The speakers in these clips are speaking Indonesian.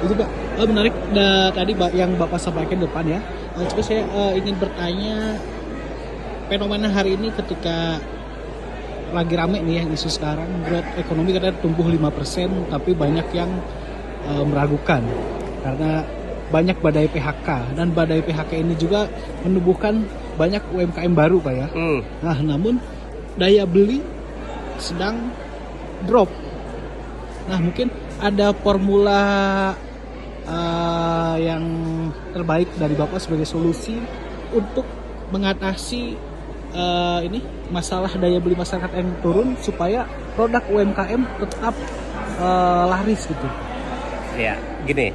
Itu Pak, menarik tadi yang Bapak sampaikan depan ya. Coba saya ingin bertanya, fenomena hari ini ketika lagi rame nih yang isu sekarang, growth ekonomi katanya tumbuh 5%, tapi banyak yang meragukan karena banyak badai PHK, dan badai PHK ini juga menumbuhkan banyak UMKM baru Pak ya. Nah, namun daya beli sedang drop. Nah, mungkin ada formula yang terbaik dari Bapak sebagai solusi untuk mengatasi ini masalah daya beli masyarakat yang turun supaya produk UMKM tetap laris gitu. Ya, gini.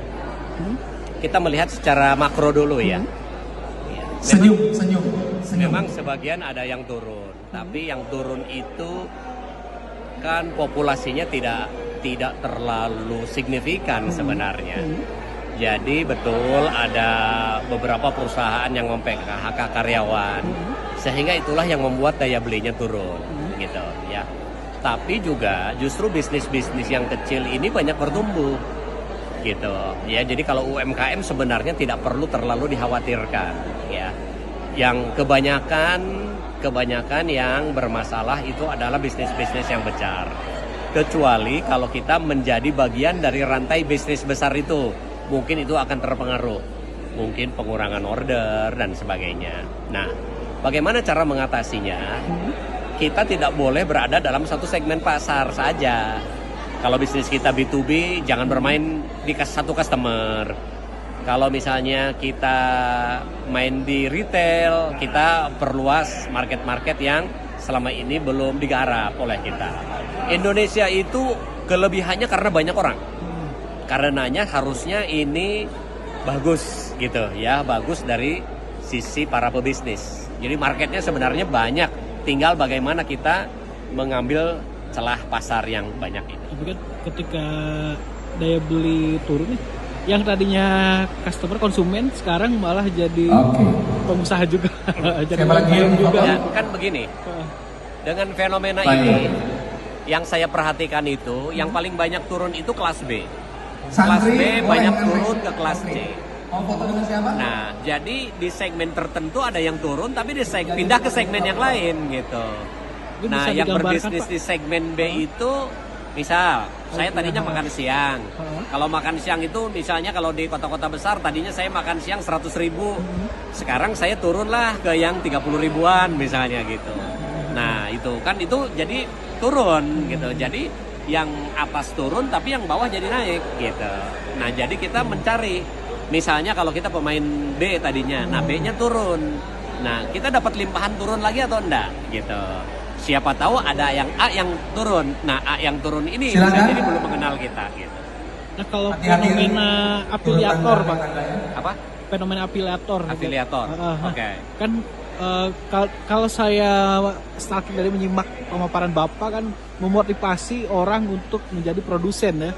Kita melihat secara makro dulu ya. Senyum. Memang sebagian ada yang turun, tapi yang turun itu kan populasinya tidak terlalu signifikan sebenarnya. Jadi betul ada beberapa perusahaan yang mem-PHK karyawan, sehingga itulah yang membuat daya belinya turun, gitu ya. Tapi juga justru bisnis-bisnis yang kecil ini banyak bertumbuh, gitu ya. Jadi kalau UMKM sebenarnya tidak perlu terlalu dikhawatirkan, ya. Yang kebanyakan yang bermasalah itu adalah bisnis-bisnis yang besar. Kecuali kalau kita menjadi bagian dari rantai bisnis besar itu, mungkin itu akan terpengaruh. Mungkin pengurangan order dan sebagainya. Nah, bagaimana cara mengatasinya? Kita tidak boleh berada dalam satu segmen pasar saja. Kalau bisnis kita B2B, jangan bermain di satu customer. Kalau misalnya kita main di retail, kita perluas market-market yang selama ini belum digarap oleh kita. Indonesia itu kelebihannya karena banyak orang. Karenanya harusnya ini bagus gitu ya, bagus dari sisi para pebisnis. Jadi marketnya sebenarnya banyak, tinggal bagaimana kita mengambil celah pasar yang banyak ini. Tapi kan ketika daya beli turun nih, yang tadinya customer konsumen sekarang malah jadi pengusaha juga. Jadi UMKM juga. Ya, kan begini. Dengan fenomena ini yang saya perhatikan itu, yang paling banyak turun itu kelas B. Kelas B banyak turun ke kelas C. Nah, jadi di segmen tertentu ada yang turun, tapi pindah ke segmen yang lain gitu. Nah, yang berbisnis di segmen B itu, misal saya tadinya makan siang. Kalau makan siang itu misalnya kalau di kota-kota besar tadinya saya makan siang 100.000. Sekarang saya turunlah ke yang 30 ribuan misalnya gitu. Nah, itu kan itu jadi turun gitu. Jadi yang atas turun tapi yang bawah jadi naik gitu. Nah, jadi kita mencari, misalnya kalau kita pemain B tadinya, nah B-nya turun. Nah, kita dapat limpahan turun lagi atau enggak gitu. Siapa tahu ada yang A yang turun. Nah, A yang turun ini bisa jadi belum mengenal kita gitu. Nah, kalau fenomena afiliator Pak. Apa? Fenomena afiliator. Afiliator. Oke. Kan kalau saya stalking dari menyimak pemaparan Bapak kan memotivasi orang untuk menjadi produsen ya.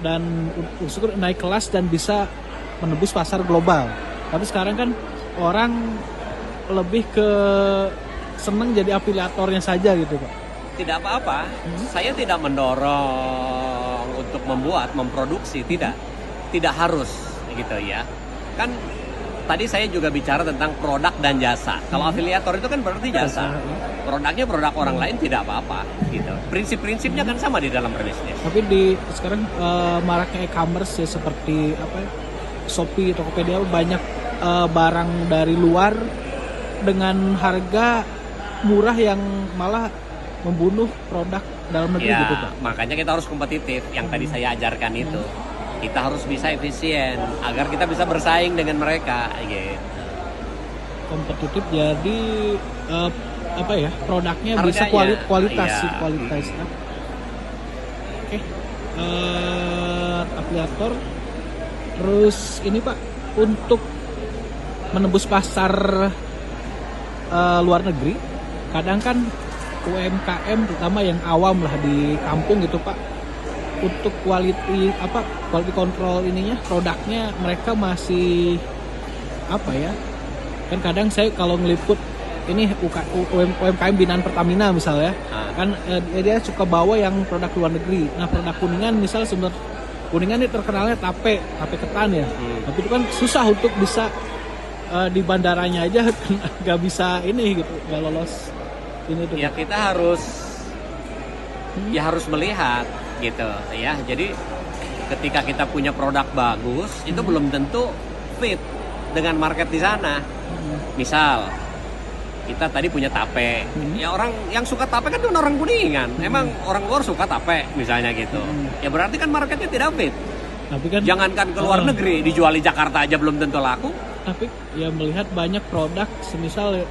Dan untuk naik kelas dan bisa menembus pasar global. Tapi sekarang kan orang lebih ke seneng jadi afiliatornya saja gitu Pak. Tidak apa-apa. Saya tidak mendorong untuk memproduksi, tidak harus gitu ya. Kan tadi saya juga bicara tentang produk dan jasa. Kalau afiliator itu kan berarti jasa. Produknya produk orang lain tidak apa-apa gitu. Prinsip-prinsipnya kan sama di dalam berbisnis. Tapi sekarang maraknya e-commerce ya, seperti Shopee, Tokopedia, banyak barang dari luar dengan harga murah yang malah membunuh produk dalam negeri gitu Pak. Makanya kita harus kompetitif. Yang tadi saya ajarkan itu. Kita harus bisa efisien agar kita bisa bersaing dengan mereka gitu. Kompetitif jadi produknya harganya, bisa kualitas. Iya. Oke. Afiliator. Terus ini Pak, untuk menembus pasar luar negeri, kadang kan UMKM terutama yang awam lah di kampung gitu Pak, untuk quality control ininya, produknya mereka masih kan kadang saya kalau ngeliput ini UMKM binaan Pertamina misalnya, kan dia suka bawa yang produk luar negeri. Nah, produk Kuningan misal Kuningan ini terkenalnya tape ketan ya. Tapi itu kan susah untuk bisa di bandaranya aja nggak bisa ini gitu, nggak lolos ini tuh. Ya kita harus ya harus melihat gitu ya. Jadi ketika kita punya produk bagus itu belum tentu fit dengan market di sana. Misal kita tadi punya tape, ya orang yang suka tape kan orang Kuningan. Emang orang luar suka tape misalnya gitu. Ya berarti kan marketnya tidak fit. Tapi kan Jangankan ke luar negeri, dijual di Jakarta aja belum tentu laku. tapi ya melihat banyak produk semisal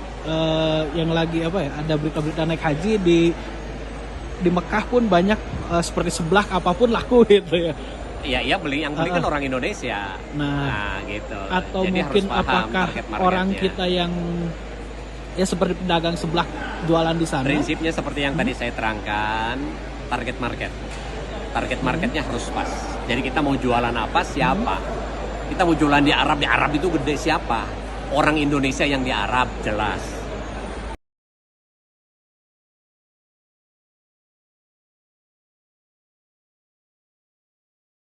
yang lagi apa ya, ada berita-berita naik haji di Mekah pun banyak seperti seblak apapun laku gitu ya. Iya yang beli kan orang Indonesia. Nah, gitu. atau Jadi mungkin harus paham apakah market-marketnya. orang kita yang ya seperti pedagang seblak jualan di sana. Prinsipnya seperti yang tadi saya terangkan, target market. Target marketnya harus pas. Jadi kita mau jualan apa, siapa? Kita mau jualan di Arab itu gede siapa? Orang Indonesia yang di Arab jelas.